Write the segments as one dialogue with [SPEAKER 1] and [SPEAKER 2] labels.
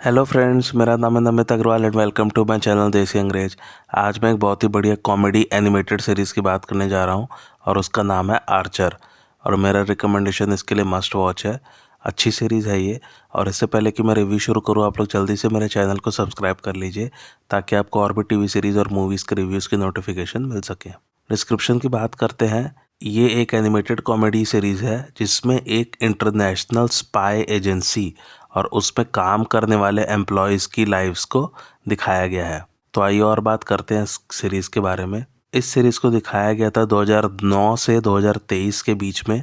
[SPEAKER 1] Hello friends, मेरा नाम है Namit Agarwal and welcome to my channel Desi Angrez. आज मैं एक बहुत ही बढ़िया कॉमेडी एनिमेटेड सीरीज़ की बात करने जा रहा हूँ और उसका नाम है आर्चर। और मेरा रिकमेंडेशन इसके लिए मस्ट वॉच है। अच्छी सीरीज़ है ये। और इससे पहले कि मैं रिव्यू शुरू करूँ, आप लोग जल्दी से मेरे चैनल को सब्सक्राइब कर लीजिए ताकि आपको और भी टीवी सीरीज़ और मूवीज़ के रिव्यूज़ की नोटिफिकेशन मिल सके। डिस्क्रिप्शन की बात करते हैं। ये एक एनिमेटेड कॉमेडी सीरीज़ है जिसमें एक इंटरनेशनल स्पाई एजेंसी और उसमें काम करने वाले एम्प्लॉयज़ की लाइव्स को दिखाया गया है। तो आइए और बात करते हैं इस सीरीज़ के बारे में। इस सीरीज़ को दिखाया गया था 2009 से 2023 के बीच में।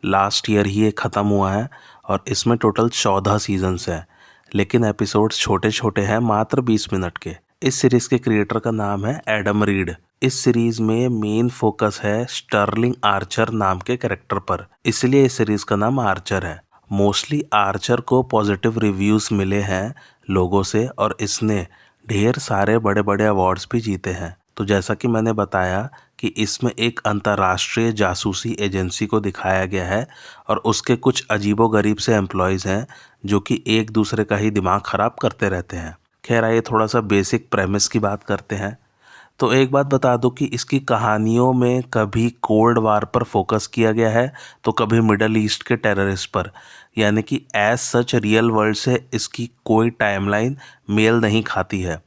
[SPEAKER 1] लास्ट ईयर ही ये ख़त्म हुआ है और इसमें टोटल 14 सीजन्स हैं, लेकिन एपिसोड्स छोटे छोटे हैं, मात्र 20 मिनट के। इस सीरीज़ के क्रिएटर का नाम है एडम रीड। इस सीरीज में मेन फोकस है स्टर्लिंग आर्चर नाम के कैरेक्टर पर, इसलिए इस सीरीज का नाम आर्चर है। मोस्टली आर्चर को पॉजिटिव रिव्यूज़ मिले हैं लोगों से और इसने ढेर सारे बड़े बड़े अवार्ड्स भी जीते हैं। तो जैसा कि मैंने बताया कि इसमें एक अंतर्राष्ट्रीय जासूसी एजेंसी को दिखाया गया है और उसके कुछ अजीबोगरीब से एम्प्लॉयज़ हैं जो कि एक दूसरे का ही दिमाग ख़राब करते रहते हैं। खैर, आइए थोड़ा सा बेसिक प्रेमिस की बात करते हैं। तो एक बात बता दूं कि इसकी कहानियों में कभी कोल्ड वार पर फोकस किया गया है तो कभी मिडल ईस्ट के टेररिस्ट पर, यानी कि एज सच रियल वर्ल्ड से इसकी कोई टाइमलाइन मेल नहीं खाती है।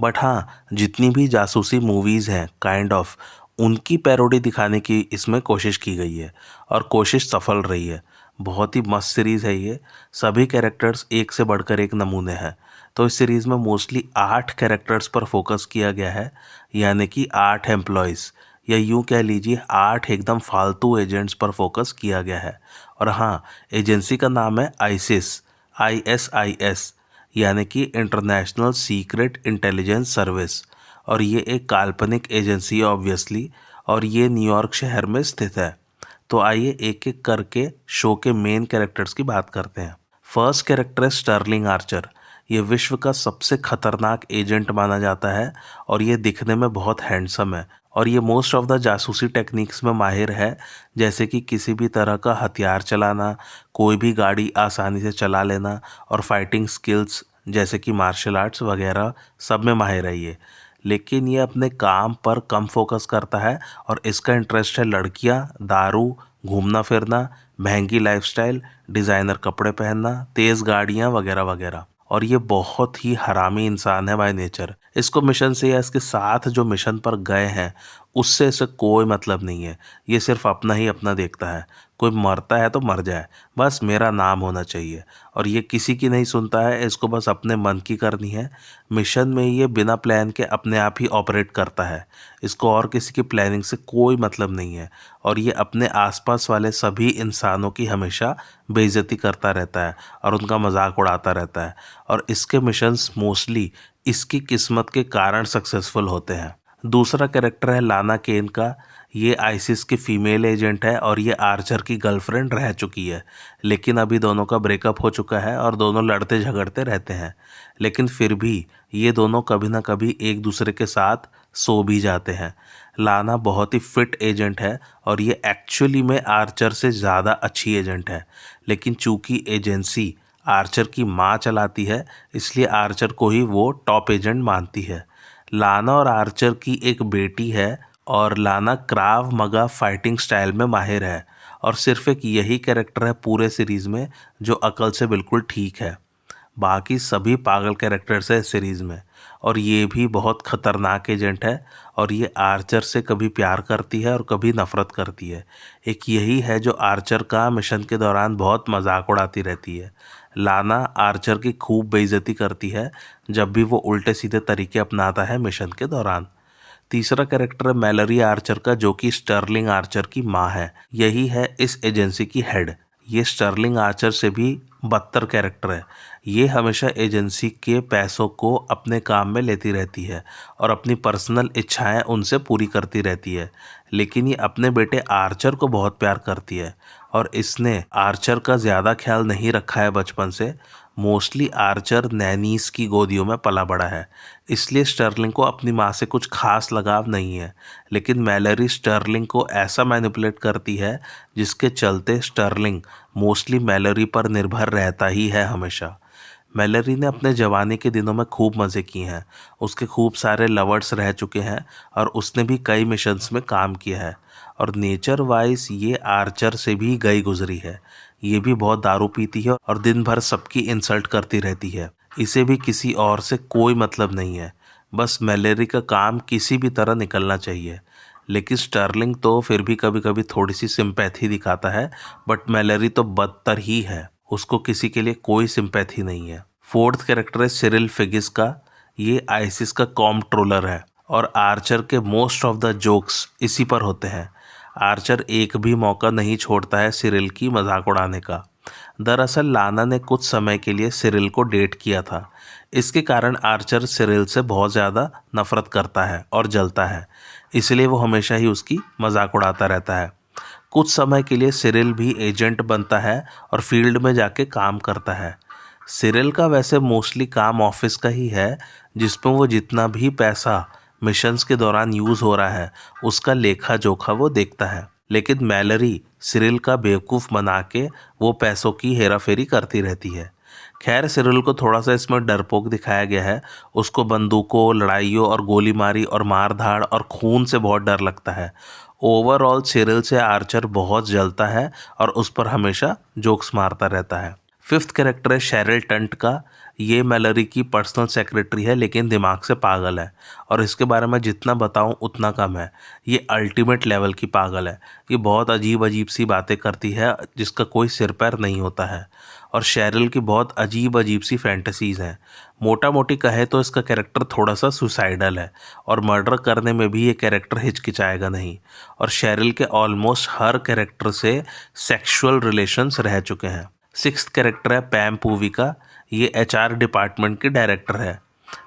[SPEAKER 1] बट हाँ, जितनी भी जासूसी मूवीज़ हैं काइंड ऑफ, उनकी पैरोडी दिखाने की इसमें कोशिश की गई है और कोशिश सफल रही है। बहुत ही मस्त सीरीज़ है ये। सभी कैरेक्टर्स एक से बढ़कर एक नमूने हैं। तो इस सीरीज़ में मोस्टली 8 कैरेक्टर्स पर फोकस किया गया है, यानी कि 8 एम्प्लॉयज़, या यूँ कह लीजिए 8 एकदम फालतू एजेंट्स पर फोकस किया गया है। और हाँ, एजेंसी का नाम है आईसिस, ISIS, यानी कि इंटरनेशनल सीक्रेट इंटेलिजेंस सर्विस। और ये एक काल्पनिक एजेंसी है ऑब्वियसली, और ये न्यूयॉर्क शहर में स्थित है। तो आइए एक एक करके शो के मेन कैरेक्टर्स की बात करते हैं। फर्स्ट कैरेक्टर है स्टर्लिंग आर्चर। ये विश्व का सबसे खतरनाक एजेंट माना जाता है और ये दिखने में बहुत हैंडसम है और ये मोस्ट ऑफ द जासूसी टेक्निक्स में माहिर है, जैसे कि किसी भी तरह का हथियार चलाना, कोई भी गाड़ी आसानी से चला लेना और फाइटिंग स्किल्स जैसे कि मार्शल आर्ट्स वगैरह सब में माहिर है ये। लेकिन ये अपने काम पर कम फोकस करता है और इसका इंटरेस्ट है लड़कियां, दारू, घूमना फिरना, महंगी लाइफस्टाइल, डिज़ाइनर कपड़े पहनना, तेज़ गाड़ियां वगैरह वगैरह। और ये बहुत ही हरामी इंसान है बाय नेचर। इसको मिशन से या इसके साथ जो मिशन पर गए हैं उससे इसे कोई मतलब नहीं है। ये सिर्फ अपना ही अपना देखता है। कोई मरता है तो मर जाए, बस मेरा नाम होना चाहिए। और ये किसी की नहीं सुनता है, इसको बस अपने मन की करनी है। मिशन में ये बिना प्लान के अपने आप ही ऑपरेट करता है। इसको और किसी की प्लानिंग से कोई मतलब नहीं है और ये अपने आसपास वाले सभी इंसानों की हमेशा बेइज्जती करता रहता है और उनका मजाक उड़ाता रहता है। और इसके मिशंस मोस्टली इसकी किस्मत के कारण सक्सेसफुल होते हैं। दूसरा कैरेक्टर है लाना केन का। ये आईसिस की फीमेल एजेंट है और ये आर्चर की गर्लफ्रेंड रह चुकी है, लेकिन अभी दोनों का ब्रेकअप हो चुका है और दोनों लड़ते झगड़ते रहते हैं। लेकिन फिर भी ये दोनों कभी ना कभी एक दूसरे के साथ सो भी जाते हैं। लाना बहुत ही फिट एजेंट है और ये एक्चुअली में आर्चर से ज़्यादा अच्छी एजेंट है, लेकिन चूंकि एजेंसी आर्चर की माँ चलाती है इसलिए आर्चर को ही वो टॉप एजेंट मानती है। लाना और आर्चर की एक बेटी है और लाना क्राव मगा फाइटिंग स्टाइल में माहिर है और सिर्फ एक यही कैरेक्टर है पूरे सीरीज़ में जो अकल से बिल्कुल ठीक है। बाकी सभी पागल कैरेक्टर्स है इस सीरीज़ में और ये भी बहुत ख़तरनाक एजेंट है और ये आर्चर से कभी प्यार करती है और कभी नफ़रत करती है। एक यही है जो आर्चर का मिशन के दौरान बहुत मजाक उड़ाती रहती है। लाना आर्चर की खूब बेइज्जती करती है जब भी वो उल्टे सीधे तरीके अपनाता है मिशन के दौरान। तीसरा कैरेक्टर है मैलरी आर्चर का, जो कि स्टर्लिंग आर्चर की माँ है। यही है इस एजेंसी की हेड। ये स्टर्लिंग आर्चर से भी बदतर कैरेक्टर है। ये हमेशा एजेंसी के पैसों को अपने काम में लेती रहती है और अपनी पर्सनल इच्छाएं उनसे पूरी करती रहती है। लेकिन ये अपने बेटे आर्चर को बहुत प्यार करती है और इसने आर्चर का ज़्यादा ख्याल नहीं रखा है बचपन से। मोस्टली आर्चर नैनीस की गोदियों में पला बड़ा है, इसलिए स्टर्लिंग को अपनी माँ से कुछ खास लगाव नहीं है। लेकिन मैलरी स्टर्लिंग को ऐसा मैनिपुलेट करती है जिसके चलते स्टर्लिंग मोस्टली मैलरी पर निर्भर रहता ही है हमेशा। मैलरी ने अपने जवानी के दिनों में खूब मज़े किए हैं, उसके खूब सारे लवर्स रह चुके हैं और उसने भी कई मिशंस में काम किया है। और नेचर वाइज ये आर्चर से भी गई गुजरी है। ये भी बहुत दारू पीती है और दिन भर सबकी इंसल्ट करती रहती है। इसे भी किसी और से कोई मतलब नहीं है, बस मैलरी का काम किसी भी तरह निकलना चाहिए। लेकिन स्टर्लिंग तो फिर भी कभी कभी थोड़ी सी सिंपैथी दिखाता है, बट मैलरी तो बदतर ही है, उसको किसी के लिए कोई सिंपैथी नहीं है। फोर्थ कैरेक्टर है सिरिल फिगिस का। ये आइसिस का कॉम्प्ट्रोलर है और आर्चर के मोस्ट ऑफ द जोक्स इसी पर होते हैं। आर्चर एक भी मौका नहीं छोड़ता है सिरिल की मजाक उड़ाने का। दरअसल लाना ने कुछ समय के लिए सिरिल को डेट किया था। इसके कारण आर्चर सिरिल से बहुत ज़्यादा नफरत करता है और जलता है, इसलिए वो हमेशा ही उसकी मजाक उड़ाता रहता है। कुछ समय के लिए सिरिल भी एजेंट बनता है और फील्ड में जाके काम करता है। सिरिल का वैसे मोस्टली काम ऑफिस का ही है, जिसमें वो जितना भी पैसा मिशंस के दौरान यूज़ हो रहा है उसका लेखा जोखा वो देखता है। लेकिन मैलरी सिरिल का बेवकूफ़ बना के वो पैसों की हेराफेरी करती रहती है। खैर सिरिल को थोड़ा सा इसमें डरपोक दिखाया गया है। उसको बंदूकों, लड़ाइयों और गोली मारी और मार धाड़ और खून से बहुत डर लगता है। ओवरऑल सिरिल से आर्चर बहुत जलता है और उस पर हमेशा जोक्स मारता रहता है। फिफ्थ कैरेक्टर है शेरिल टंट का। ये मैलरी की पर्सनल सेक्रेटरी है, लेकिन दिमाग से पागल है और इसके बारे में जितना बताऊं उतना कम है। ये अल्टीमेट लेवल की पागल है। ये बहुत अजीब अजीब सी बातें करती है जिसका कोई सिर पैर नहीं होता है। और शेरिल की बहुत अजीब अजीब सी फैंटेसीज हैं। मोटा मोटी कहे तो इसका कैरेक्टर थोड़ा सा सुसाइडल है और मर्डर करने में भी ये कैरेक्टर हिचकिचाएगा नहीं। और शेरिल के ऑलमोस्ट हर कैरेक्टर से सेक्सुअल रिलेशंस रह चुके हैं। सिक्स्थ कैरेक्टर है पैम पूवी का। ये एचआर डिपार्टमेंट की डायरेक्टर है।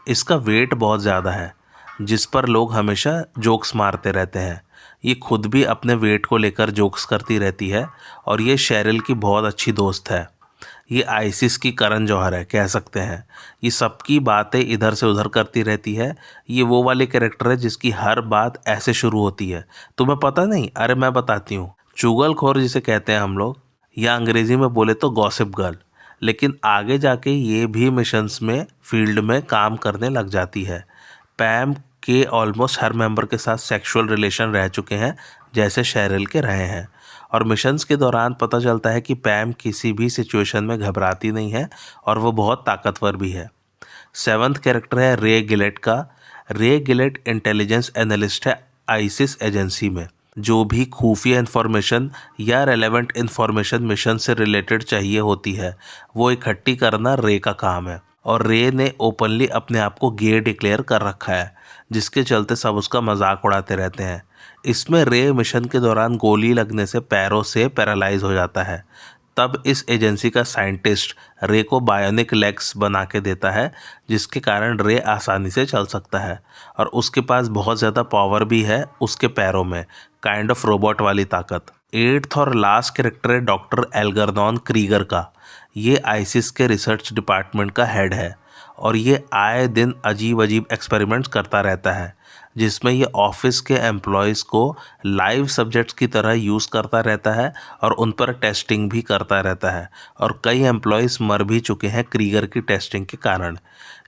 [SPEAKER 1] इसका वेट बहुत ज़्यादा है, जिस पर लोग हमेशा जोक्स मारते रहते हैं। ये खुद भी अपने वेट को लेकर जोक्स करती रहती है और ये शेरिल की बहुत अच्छी दोस्त है। ये आइसिस की करण जौहर है कह सकते हैं। ये सबकी बातें इधर से उधर करती रहती है। ये वो वाले कैरेक्टर है जिसकी हर बात ऐसे शुरू होती है, तुम्हें पता नहीं? अरे मैं बताती हूँ। चुगलखोर जिसे कहते हैं हम लोग, या अंग्रेजी में बोले तो गॉसिप गर्ल। लेकिन आगे जाके ये भी मिशंस में फील्ड में काम करने लग जाती है। पैम के ऑलमोस्ट हर मेंबर के साथ सेक्सुअल रिलेशन रह चुके हैं, जैसे शेरिल के रहे हैं। और मिशंस के दौरान पता चलता है कि पैम किसी भी सिचुएशन में घबराती नहीं है और वो बहुत ताकतवर भी है। सेवन्थ कैरेक्टर है रे गिलेट का। रे गिलेट इंटेलिजेंस एनालिस्ट है आइसिस एजेंसी में। जो भी खुफिया इन्फॉर्मेशन या रेलेवेंट इन्फॉर्मेशन मिशन से रिलेटेड चाहिए होती है, वो इकट्ठी करना रे का काम है। और रे ने ओपनली अपने आप को गे डिक्लेयर कर रखा है, जिसके चलते सब उसका मजाक उड़ाते रहते हैं। इसमें रे मिशन के दौरान गोली लगने से पैरों से पैरालाइज हो जाता है। तब इस एजेंसी का साइंटिस्ट रे को बायोनिक लेग्स बना के देता है, जिसके कारण रे आसानी से चल सकता है। और उसके पास बहुत ज़्यादा पावर भी है उसके पैरों में, काइंड ऑफ रोबोट वाली ताकत। एट्थ और लास्ट कैरेक्टर है डॉक्टर एल्गरनॉन क्रीगर का। ये आइसिस के रिसर्च डिपार्टमेंट का हेड है और ये आए दिन अजीब अजीब एक्सपेरिमेंट्स करता रहता है, जिसमें ये ऑफिस के एम्प्लॉयज़ को लाइव सब्जेक्ट्स की तरह यूज़ करता रहता है और उन पर टेस्टिंग भी करता रहता है। और कई एम्प्लॉयज़ मर भी चुके हैं क्रीगर की टेस्टिंग के कारण।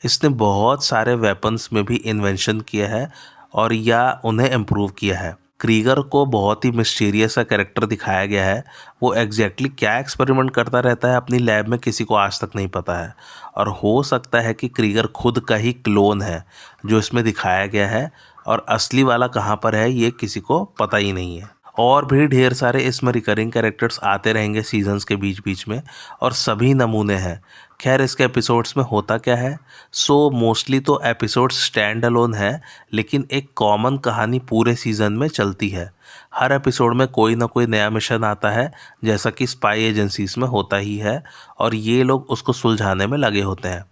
[SPEAKER 1] इसने बहुत सारे वेपन्स में भी इन्वेंशन किया है और या उन्हें इम्प्रूव किया है। क्रीगर को बहुत ही मिस्टीरियस सा कैरेक्टर दिखाया गया है। वो एग्जैक्टली क्या एक्सपेरिमेंट करता रहता है अपनी लैब में किसी को आज तक नहीं पता है। और हो सकता है कि क्रीगर खुद का ही क्लोन है जो इसमें दिखाया गया है, और असली वाला कहाँ पर है ये किसी को पता ही नहीं है। और भी ढेर सारे इसमें रिकरिंग कैरेक्टर्स आते रहेंगे सीजन्स के बीच बीच में, और सभी नमूने हैं। खैर इसके एपिसोड्स में होता क्या है, मोस्टली तो एपिसोड्स स्टैंड अलोन है, लेकिन एक कॉमन कहानी पूरे सीज़न में चलती है। हर एपिसोड में कोई ना कोई नया मिशन आता है, जैसा कि स्पाई एजेंसीज में होता ही है, और ये लोग उसको सुलझाने में लगे होते हैं।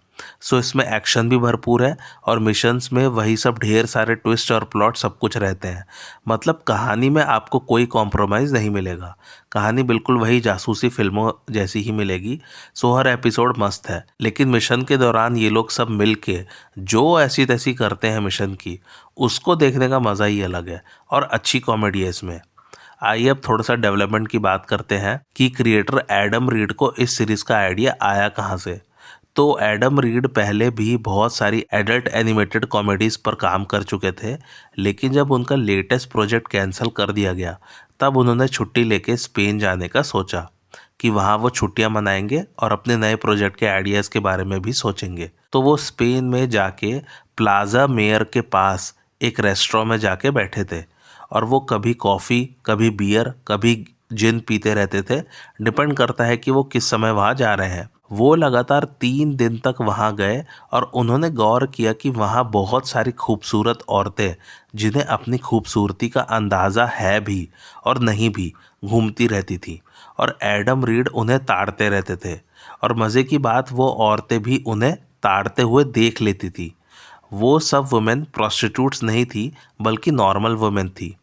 [SPEAKER 1] इसमें एक्शन भी भरपूर है और मिशंस में वही सब ढेर सारे ट्विस्ट और प्लॉट सब कुछ रहते हैं। मतलब कहानी में आपको कोई कॉम्प्रोमाइज़ नहीं मिलेगा। कहानी बिल्कुल वही जासूसी फिल्मों जैसी ही मिलेगी। हर एपिसोड मस्त है, लेकिन मिशन के दौरान ये लोग सब मिल के जो ऐसी तैसी करते हैं मिशन की, उसको देखने का मज़ा ही अलग है। और अच्छी कॉमेडी है इसमें। आइए अब थोड़ा सा डेवलपमेंट की बात करते हैं कि क्रिएटर एडम रीड को इस सीरीज़ का आइडिया आया कहाँ से। तो एडम रीड पहले भी बहुत सारी एडल्ट एनिमेटेड कॉमेडीज़ पर काम कर चुके थे, लेकिन जब उनका लेटेस्ट प्रोजेक्ट कैंसिल कर दिया गया तब उन्होंने छुट्टी लेके स्पेन जाने का सोचा कि वहाँ वो छुट्टियाँ मनाएंगे और अपने नए प्रोजेक्ट के आइडियाज़ के बारे में भी सोचेंगे। तो वो स्पेन में जाके प्लाजा मेयर के पास एक रेस्टोरेंट में जाके बैठे थे और वो कभी कॉफ़ी, कभी बियर, कभी जिन पीते रहते थे। डिपेंड करता है कि वो किस समय वहाँ जा रहे हैं। वो लगातार 3 दिन तक वहाँ गए और उन्होंने गौर किया कि वहाँ बहुत सारी खूबसूरत औरतें, जिन्हें अपनी खूबसूरती का अंदाज़ा है भी और नहीं भी, घूमती रहती थी और एडम रीड उन्हें ताड़ते रहते थे। और मज़े की बात, वो औरतें भी उन्हें ताड़ते हुए देख लेती थी। वो सब वुमेन प्रोस्टिट्यूट्स नहीं थी, बल्कि नॉर्मल वुमेन थी।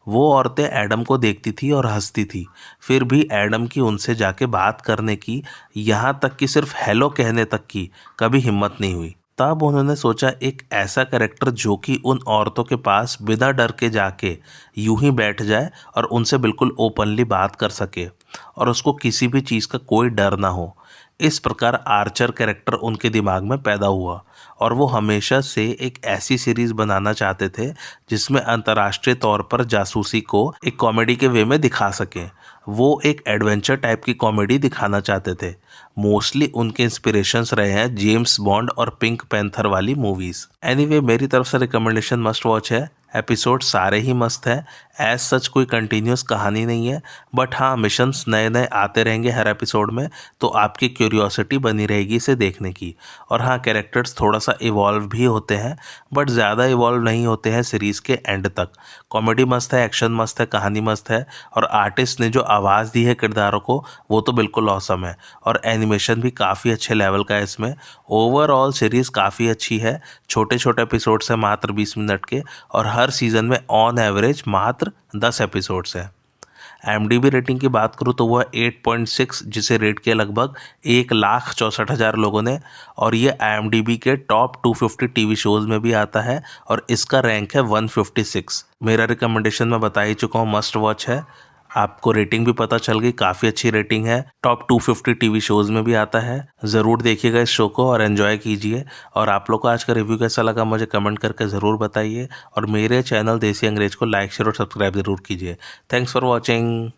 [SPEAKER 1] वो औरतें एडम को देखती थी और हंसती थी, फिर भी एडम की उनसे जाके बात करने की, यहाँ तक कि सिर्फ हेलो कहने तक की कभी हिम्मत नहीं हुई। तब उन्होंने सोचा एक ऐसा कैरेक्टर जो कि उन औरतों के पास बिना डर के जाके यूं ही बैठ जाए और उनसे बिल्कुल ओपनली बात कर सके और उसको किसी भी चीज़ का कोई डर ना हो। इस प्रकार आर्चर कैरेक्टर उनके दिमाग में पैदा हुआ और वो हमेशा से एक ऐसी सीरीज़ बनाना चाहते थे जिसमें अंतर्राष्ट्रीय तौर पर जासूसी को एक कॉमेडी के वे में दिखा सकें। वो एक एडवेंचर टाइप की कॉमेडी दिखाना चाहते थे। मोस्टली उनके इंस्पिरेशंस रहे हैं जेम्स बॉन्ड और पिंक पैंथर वाली मूवीज़। एनीवे, मेरी तरफ से रिकमेंडेशन मस्ट वॉच है। एपिसोड सारे ही मस्त हैं। एज सच कोई कंटिन्यूस कहानी नहीं है, बट हाँ, मिशंस नए नए आते रहेंगे हर एपिसोड में, तो आपकी क्यूरियोसिटी बनी रहेगी इसे देखने की। और हाँ, कैरेक्टर्स थोड़ा सा इवॉल्व भी होते हैं, बट ज़्यादा इवॉल्व नहीं होते हैं सीरीज़ के एंड तक। कॉमेडी मस्त है, एक्शन मस्त है, कहानी मस्त है और आर्टिस्ट ने जो आवाज़ दी है किरदारों को वो तो बिल्कुल ऑसम है। और एनिमेशन भी काफ़ी अच्छे लेवल का है इसमें। ओवरऑल सीरीज़ काफ़ी अच्छी है। छोटे छोटे एपिसोड्स हैं मात्र 20 मिनट के और हर सीज़न में ऑन एवरेज मात्र 10 एपिसोड्स हैं। IMDb रेटिंग की बात करूँ तो वह 8.6, जिसे रेट किया लगभग 1,64,000 लोगों ने। और ये IMDb के टॉप 250 टीवी शोज़ में भी आता है और इसका रैंक है 156। मेरा रिकमेंडेशन मैं बता ही चुका हूँ, मस्ट वॉच है। आपको रेटिंग भी पता चल गई, काफ़ी अच्छी रेटिंग है। टॉप 250 टीवी शोज़ में भी आता है। ज़रूर देखिएगा इस शो को और एंजॉय कीजिए। और आप लोग को आज का रिव्यू कैसा लगा मुझे कमेंट करके ज़रूर बताइए और मेरे चैनल देसी अंग्रेज को लाइक शेयर और सब्सक्राइब ज़रूर कीजिए। Thanks for watching.